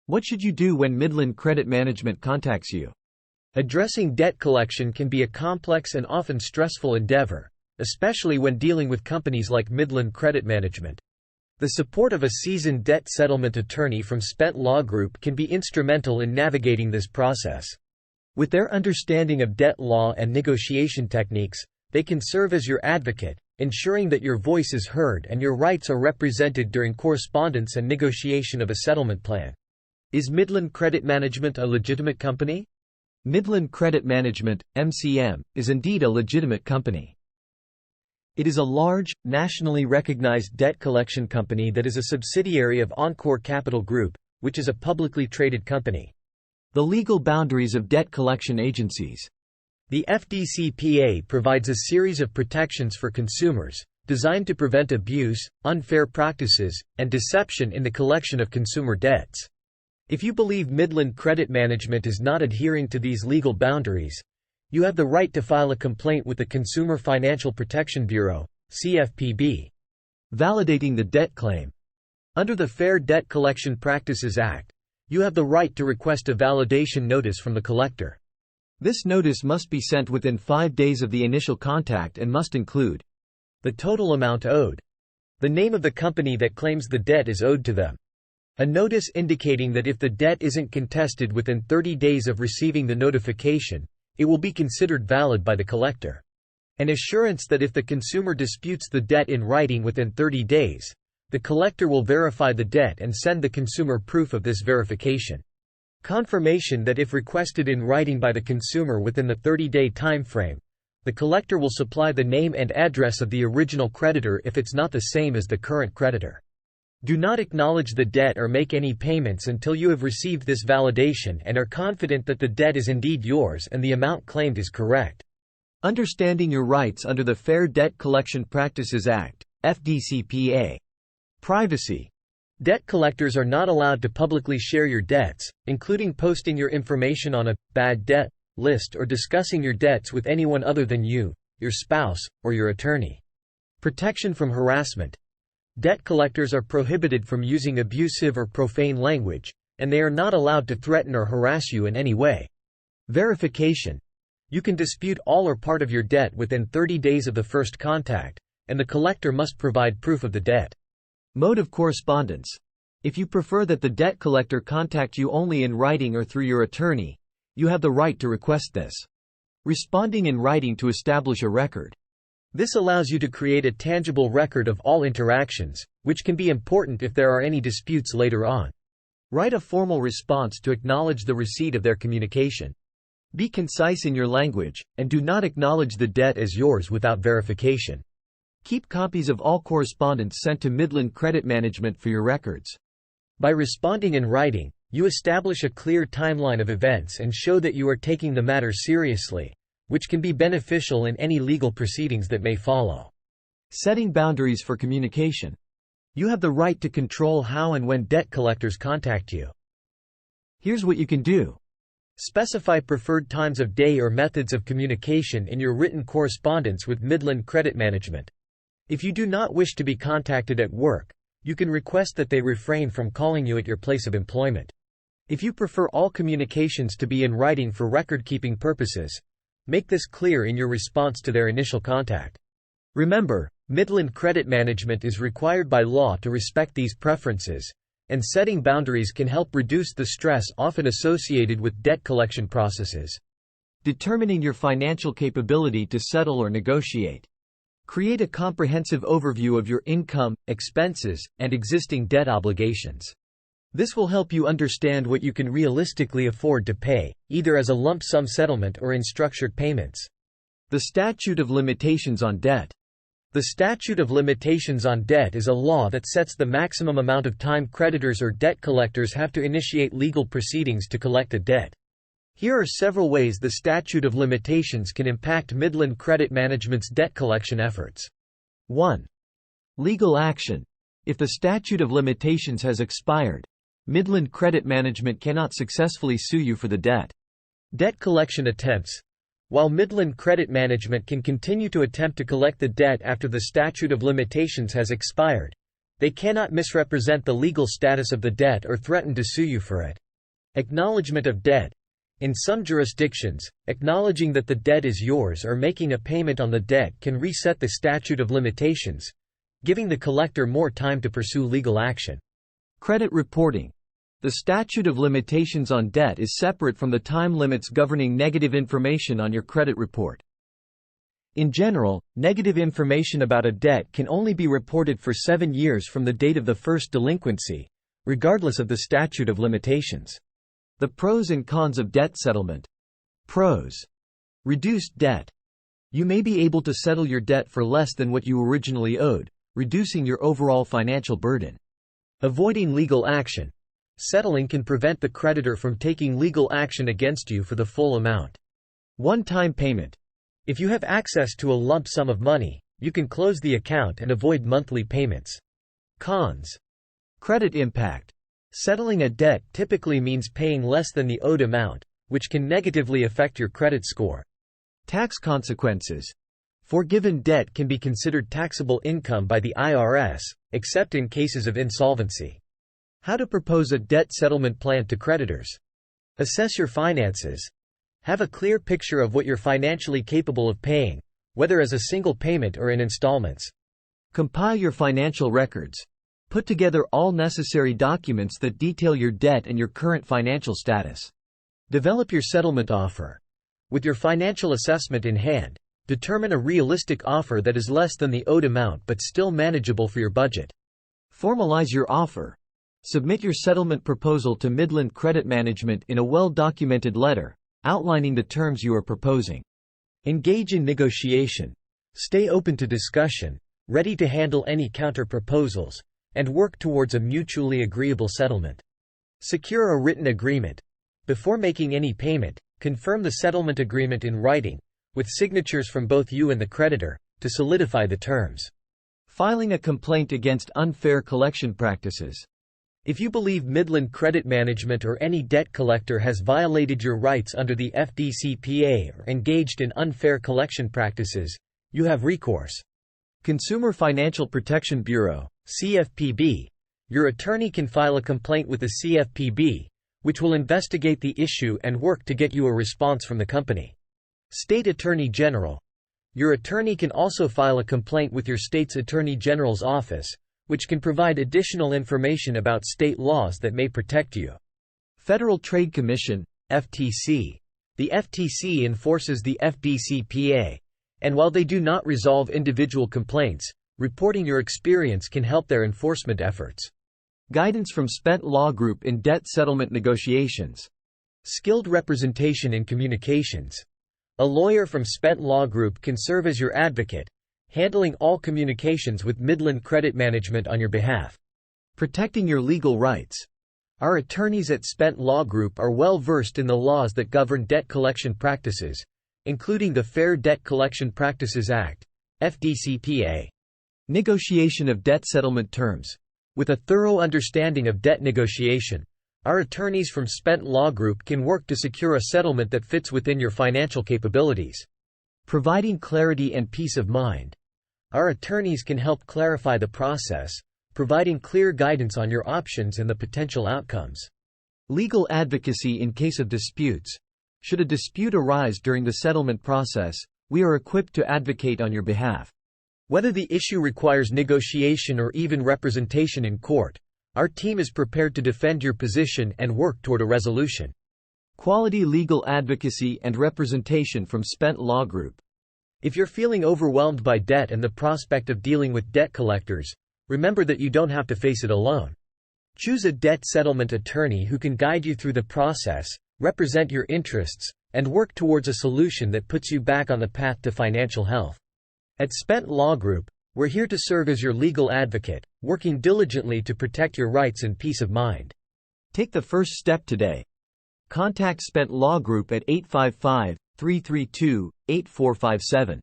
What should you do when Midland Credit Management contacts you? Addressing debt collection can be a complex and often stressful endeavor, especially when dealing with companies like Midland Credit Management. The support of a seasoned debt settlement attorney from Spent Law Group can be instrumental in navigating this process. With their understanding of debt law and negotiation techniques, they can serve as your advocate, ensuring that your voice is heard and your rights are represented during correspondence and negotiation of a settlement plan. Is Midland Credit Management a legitimate company? Midland Credit Management, MCM, is indeed a legitimate company. It is a large, nationally recognized debt collection company that is a subsidiary of Encore Capital Group, which is a publicly traded company. The legal boundaries of debt collection agencies. The FDCPA provides a series of protections for consumers, designed to prevent abuse, unfair practices, and deception in the collection of consumer debts. If you believe Midland Credit Management is not adhering to these legal boundaries, you have the right to file a complaint with the Consumer Financial Protection Bureau, CFPB. Validating the debt claim. Under the Fair Debt Collection Practices Act, you have the right to request a validation notice from the collector. This notice must be sent within 5 days of the initial contact and must include the total amount owed, the name of the company that claims the debt is owed to them, a notice indicating that if the debt isn't contested within 30 days of receiving the notification, it will be considered valid by the collector, an assurance that if the consumer disputes the debt in writing within 30 days, the collector will verify the debt and send the consumer proof of this verification. Confirmation that if requested in writing by the consumer within the 30-day time frame, the collector will supply the name and address of the original creditor if it's not the same as the current creditor. Do not acknowledge the debt or make any payments until you have received this validation and are confident that the debt is indeed yours and the amount claimed is correct. Understanding your rights under the Fair Debt Collection Practices Act, FDCPA. Privacy. Debt collectors are not allowed to publicly share your debts, including posting your information on a bad debt list or discussing your debts with anyone other than you, your spouse, or your attorney. Protection from harassment. Debt collectors are prohibited from using abusive or profane language, and they are not allowed to threaten or harass you in any way. Verification. You can dispute all or part of your debt within 30 days of the first contact, and the collector must provide proof of the debt. Mode of correspondence. If you prefer that the debt collector contact you only in writing or through your attorney, you have the right to request this. Responding in writing to establish a record. This allows you to create a tangible record of all interactions, which can be important if there are any disputes later on. Write a formal response to acknowledge the receipt of their communication. Be concise in your language, and do not acknowledge the debt as yours without verification. Keep copies of all correspondence sent to Midland Credit Management for your records. By responding in writing, you establish a clear timeline of events and show that you are taking the matter seriously, which can be beneficial in any legal proceedings that may follow. Setting boundaries for communication. You have the right to control how and when debt collectors contact you. Here's what you can do. Specify preferred times of day or methods of communication in your written correspondence with Midland Credit Management. If you do not wish to be contacted at work, you can request that they refrain from calling you at your place of employment. If you prefer all communications to be in writing for record-keeping purposes, make this clear in your response to their initial contact. Remember, Midland Credit Management is required by law to respect these preferences, and setting boundaries can help reduce the stress often associated with debt collection processes. Determining your financial capability to settle or negotiate. Create a comprehensive overview of your income, expenses, and existing debt obligations. This will help you understand what you can realistically afford to pay, either as a lump sum settlement or in structured payments. The Statute of Limitations on Debt. The Statute of Limitations on Debt is a law that sets the maximum amount of time creditors or debt collectors have to initiate legal proceedings to collect a debt. Here are several ways the statute of limitations can impact Midland Credit Management's debt collection efforts. 1. Legal action. If the statute of limitations has expired, Midland Credit Management cannot successfully sue you for the debt. Debt collection attempts. While Midland Credit Management can continue to attempt to collect the debt after the statute of limitations has expired, They cannot misrepresent the legal status of the debt or threaten to sue you for it. Acknowledgement of debt. In some jurisdictions, acknowledging that the debt is yours or making a payment on the debt can reset the statute of limitations, giving the collector more time to pursue legal action. Credit reporting. The statute of limitations on debt is separate from the time limits governing negative information on your credit report. In general, negative information about a debt can only be reported for 7 years from the date of the first delinquency, regardless of the statute of limitations. The pros and cons of debt settlement. Pros. Reduced debt. You may be able to settle your debt for less than what you originally owed, reducing your overall financial burden. Avoiding legal action. Settling can prevent the creditor from taking legal action against you for the full amount. One-time payment. If you have access to a lump sum of money, you can close the account and avoid monthly payments. Cons. Credit impact. Settling a debt typically means paying less than the owed amount, which can negatively affect your credit score. Tax consequences. Forgiven debt can be considered taxable income by the IRS, except in cases of insolvency. How to propose a debt settlement plan to creditors. Assess your finances. Have a clear picture of what you're financially capable of paying, whether as a single payment or in installments. Compile your financial records. Put together all necessary documents that detail your debt and your current financial status. Develop your settlement offer. With your financial assessment in hand, determine a realistic offer that is less than the owed amount but still manageable for your budget. Formalize your offer. Submit your settlement proposal to Midland Credit Management in a well-documented letter, outlining the terms you are proposing. Engage in negotiation. Stay open to discussion, ready to handle any counter-proposals, and work towards a mutually agreeable settlement. Secure a written agreement. Before making any payment, confirm the settlement agreement in writing, with signatures from both you and the creditor, to solidify the terms. Filing a complaint against unfair collection practices. If you believe Midland Credit Management or any debt collector has violated your rights under the FDCPA or engaged in unfair collection practices, you have recourse. Consumer Financial Protection Bureau, CFPB. Your attorney can file a complaint with the CFPB, which will investigate the issue and work to get you a response from the company. State Attorney General. Your attorney can also file a complaint with your state's Attorney General's office, which can provide additional information about state laws that may protect you. Federal Trade Commission, FTC. The FTC enforces the FDCPA, and while they do not resolve individual complaints, reporting your experience can help their enforcement efforts. Guidance from Spent Law Group in debt settlement negotiations. Skilled representation in communications. A lawyer from Spent Law Group can serve as your advocate, handling all communications with Midland Credit Management on your behalf. Protecting your legal rights. Our attorneys at Spent Law Group are well versed in the laws that govern debt collection practices, including the Fair Debt Collection Practices Act, FDCPA. Negotiation of debt settlement terms. With a thorough understanding of debt negotiation, our attorneys from Spent Law Group can work to secure a settlement that fits within your financial capabilities. Providing clarity and peace of mind. Our attorneys can help clarify the process, providing clear guidance on your options and the potential outcomes. Legal advocacy in case of disputes. Should a dispute arise during the settlement process, we are equipped to advocate on your behalf. Whether the issue requires negotiation or even representation in court, our team is prepared to defend your position and work toward a resolution. Quality legal advocacy and representation from Spent Law Group. If you're feeling overwhelmed by debt and the prospect of dealing with debt collectors, remember that you don't have to face it alone. Choose a debt settlement attorney who can guide you through the process, represent your interests, and work towards a solution that puts you back on the path to financial health. At Spent Law Group, we're here to serve as your legal advocate, working diligently to protect your rights and peace of mind. Take the first step today. Contact Spent Law Group at 855-332-8457.